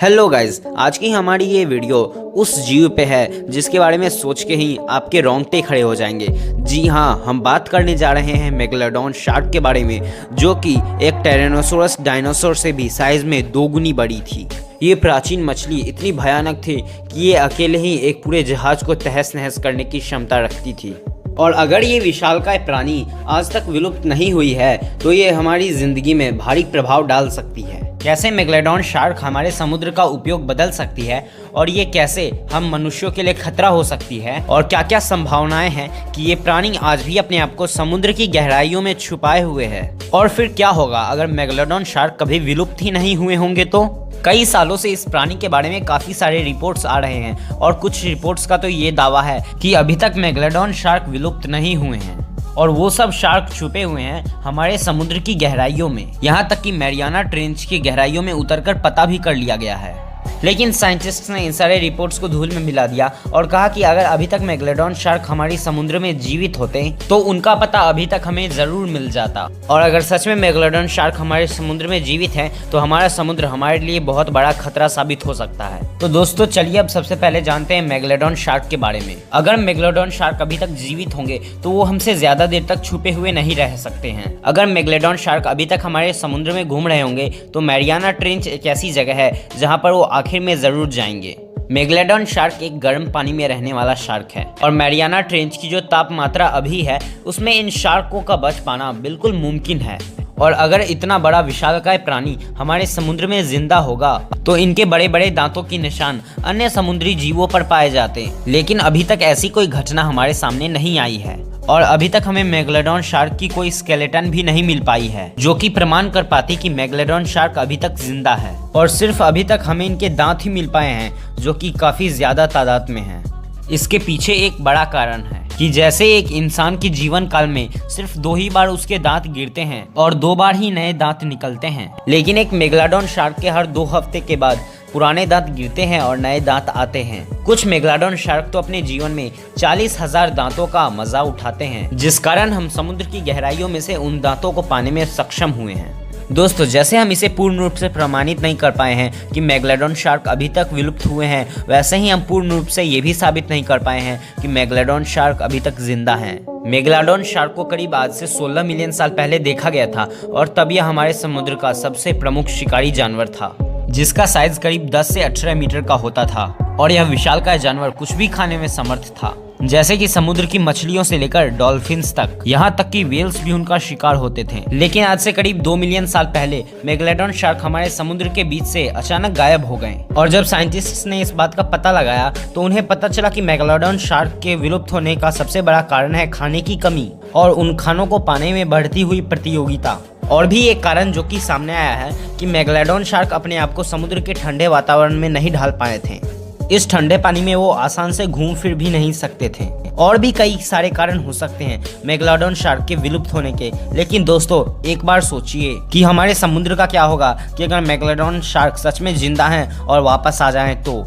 Hello guys, आज की हमारी ये वीडियो उस जीव पे है जिसके बारे में सोच के ही आपके रोंगटे खड़े हो जाएंगे। जी हाँ, हम बात करने जा रहे हैं मेगालोडॉन शार्क के बारे में, जो कि एक टायरेनोसोरस डायनासोर से भी साइज में 2 गुनी बड़ी थी। ये प्राचीन मछली इतनी भयानक थी कि ये अकेले ही एक पूरे जहाज को तहस नहस करने की क्षमता रखती थी। और अगर ये विशालकाय प्राणी आज तक विलुप्त नहीं हुई है तो ये हमारी जिंदगी में भारी प्रभाव डाल सकती है। कैसे मेगालोडॉन शार्क हमारे समुद्र का उपयोग बदल सकती है और ये कैसे हम मनुष्यों के लिए खतरा हो सकती है, और क्या क्या संभावनाएं हैं कि ये प्राणी आज भी अपने आप को समुद्र की गहराइयों में छुपाए हुए है। और फिर क्या होगा अगर मेगालोडॉन शार्क कभी विलुप्त ही नहीं हुए होंगे तो? कई सालों से इस प्राणी के बारे में काफी सारे रिपोर्ट्स आ रहे हैं और कुछ रिपोर्ट्स का तो ये दावा है कि अभी तक मेगालोडॉन शार्क विलुप्त नहीं हुए हैं और वो सब शार्क छुपे हुए हैं हमारे समुद्र की गहराइयों में। यहाँ तक कि मैरियाना ट्रेंच की गहराइयों में उतरकर पता भी कर लिया गया है। लेकिन साइंटिस्ट्स ने इन सारे रिपोर्ट्स को धूल में मिला दिया और कहा कि अगर अभी तक मेगालोडॉन शार्क हमारी समुद्र में जीवित होते तो उनका पता अभी तक हमें जरूर मिल जाता। और अगर सच में मेगालोडॉन शार्क हमारे समुद्र में जीवित है तो हमारा समुद्र हमारे लिए बहुत बड़ा खतरा साबित हो सकता है। तो दोस्तों चलिए अब सबसे पहले जानते हैं मेगालोडॉन शार्क के बारे में। अगर मेगालोडॉन शार्क अभी तक जीवित होंगे तो वो हमसे ज्यादा देर तक छुपे हुए नहीं रह सकते हैं। अगर मेगालोडॉन शार्क अभी तक हमारे समुद्र में घूम रहे होंगे तो मैरियाना ट्रेंच एक ऐसी जगह है जहाँ पर वो आखिर में जरूर जाएंगे। मेगालोडॉन शार्क एक गर्म पानी में रहने वाला शार्क है और मैरियाना ट्रेंच की जो तापमात्रा अभी है उसमें इन शार्कों का बच पाना बिल्कुल मुमकिन है। और अगर इतना बड़ा विशालकाय प्राणी हमारे समुद्र में जिंदा होगा तो इनके बड़े बड़े दांतों की निशान अन्य समुद्री जीवों पर पाए जाते, लेकिन अभी तक ऐसी कोई घटना हमारे सामने नहीं आई है। और अभी तक हमें मेगालोडॉन शार्क की कोई स्केलेटन भी नहीं मिल पाई है जो कि प्रमाण कर पाती कि मेगालोडॉन शार्क अभी तक जिंदा है। और सिर्फ अभी तक हमें इनके दांत ही मिल पाए हैं जो कि काफी ज्यादा तादाद में हैं। इसके पीछे एक बड़ा कारण है कि जैसे एक इंसान के जीवन काल में सिर्फ 2 ही बार उसके दांत गिरते हैं और 2 बार ही नए दांत निकलते हैं, लेकिन एक मेगालोडॉन शार्क के हर 2 हफ्ते के बाद पुराने दांत गिरते हैं और नए दांत आते हैं। कुछ मेगालोडॉन शार्क तो अपने जीवन में 40,000 दांतों का मजा उठाते हैं, जिस कारण हम समुद्र की गहराइयों में से उन दांतों को पाने में सक्षम हुए हैं। दोस्तों जैसे हम इसे पूर्ण रूप से प्रमाणित नहीं कर पाए हैं कि मेगालोडॉन शार्क अभी तक विलुप्त हुए हैं, वैसे ही हम पूर्ण रूप से ये भी साबित नहीं कर पाए हैं कि मेगालोडॉन शार्क अभी तक जिंदा हैं। मेगालोडॉन शार्क को करीब आज से 16 मिलियन साल पहले देखा गया था और तब यह हमारे समुद्र का सबसे प्रमुख शिकारी जानवर था, जिसका साइज करीब 10 से 18 मीटर का होता था। और यह विशालकाय जानवर कुछ भी खाने में समर्थ था, जैसे कि समुद्र की मछलियों से लेकर डॉल्फिन्स तक, यहाँ तक कि वेल्स भी उनका शिकार होते थे। लेकिन आज से करीब 2 मिलियन साल पहले मेगालोडॉन शार्क हमारे समुद्र के बीच से अचानक गायब हो गए। और जब साइंटिस्ट्स ने इस बात का पता लगाया तो उन्हें पता चला कि मेगालोडॉन शार्क के विलुप्त होने का सबसे बड़ा कारण है खाने की कमी और उन खानों को पाने में बढ़ती हुई प्रतियोगिता। और भी एक कारण जो कि सामने आया है कि मेगालोडॉन शार्क अपने आप को समुद्र के ठंडे वातावरण में नहीं ढाल पाए थे। इस ठंडे पानी में वो आसान से घूम फिर भी नहीं सकते थे। और भी कई सारे कारण हो सकते हैं मेगालोडॉन शार्क के विलुप्त होने के। लेकिन दोस्तों एक बार सोचिए कि हमारे समुद्र का क्या होगा कि अगर मेगालोडॉन शार्क सच में जिंदा हैं और वापस आ जाएं तो।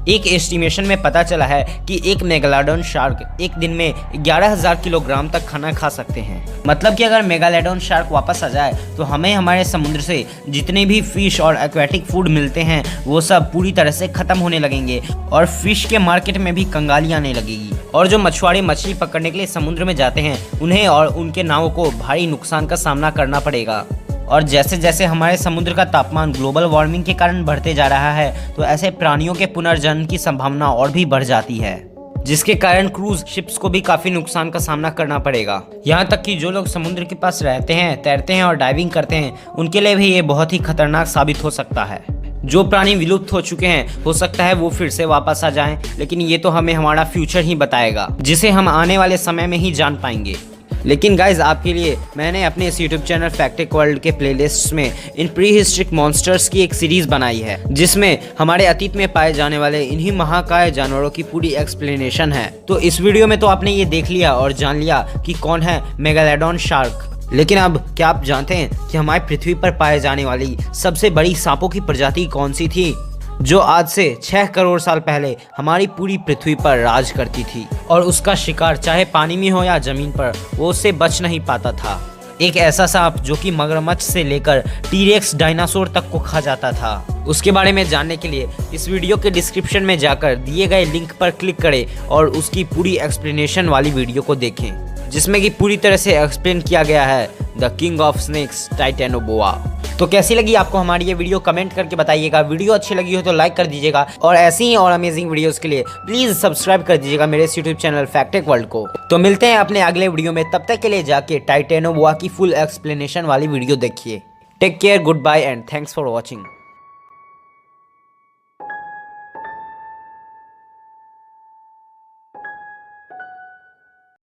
एक एस्टिमेशन में पता चला है कि एक मेगालोडॉन शार्क एक दिन में 11,000 किलोग्राम तक खाना खा सकते हैं। मतलब कि अगर मेगालोडॉन शार्क वापस आ जाए तो हमें हमारे समुद्र से जितने भी फिश और एक्वेटिक फूड मिलते हैं वो सब पूरी तरह से खत्म होने लगेंगे और फिश के मार्केट में भी कंगाली आने लगेगी। और जो मछुआरे मछली पकड़ने के लिए समुद्र में जाते हैं उन्हें और उनके नावों को भारी नुकसान का सामना करना पड़ेगा। और जैसे जैसे हमारे समुद्र का तापमान ग्लोबल वार्मिंग के कारण बढ़ते जा रहा है तो ऐसे प्राणियों के पुनर्जन्म की संभावना और भी बढ़ जाती है, जिसके कारण क्रूज शिप्स को भी काफी नुकसान का सामना करना पड़ेगा। यहाँ तक कि जो लोग समुद्र के पास रहते हैं, तैरते हैं और डाइविंग करते हैं उनके लिए भी ये बहुत ही खतरनाक साबित हो सकता है। जो प्राणी विलुप्त हो चुके हैं हो सकता है वो फिर से वापस आ जाएं, लेकिन ये तो हमें हमारा फ्यूचर ही बताएगा, जिसे हम आने वाले समय में ही जान पाएंगे। लेकिन गाइज आपके लिए मैंने अपने इस यूट्यूब चैनल फैक्टिक वर्ल्ड के प्लेलिस्ट में इन प्री हिस्ट्रिक मॉन्स्टर्स की एक सीरीज बनाई है, जिसमें हमारे अतीत में पाए जाने वाले इन्हीं महाकाय जानवरों की पूरी एक्सप्लेनेशन है। तो इस वीडियो में तो आपने ये देख लिया और जान लिया कि कौन है मेगालोडॉन शार्क। लेकिन अब क्या आप जानते हैं कि हमारी पृथ्वी पर पाए जाने वाली सबसे बड़ी सांपों की प्रजाति कौन सी थी, जो आज से 6 करोड़ साल पहले हमारी पूरी पृथ्वी पर राज करती थी और उसका शिकार चाहे पानी में हो या जमीन पर वो उससे बच नहीं पाता था। एक ऐसा सांप जो कि मगरमच्छ से लेकर टीरेक्स डायनासोर तक को खा जाता था। उसके बारे में जानने के लिए इस वीडियो के डिस्क्रिप्शन में जाकर दिए गए लिंक पर क्लिक करें और उसकी पूरी एक्सप्लेनेशन वाली वीडियो को देखें, जिसमें कि पूरी तरह से एक्सप्लेन किया गया है the king of snakes Titanoboa. तो कैसी लगी आपको हमारी ये वीडियो कमेंट करके बताइएगा। वीडियो अच्छी लगी हो तो लाइक कर दीजिएगा और ऐसी ही और अमेजिंग वीडियोस के लिए प्लीज सब्सक्राइब कर दीजिएगा मेरे इस यूट्यूब चैनल फैक्टेक वर्ल्ड को। तो मिलते हैं अपने अगले वीडियो में, तब तक के लिए जाके टाइटेनोबोआ की फुल एक्सप्लेनेशन वाली वीडियो देखिए। Take care, good bye and thanks for watching.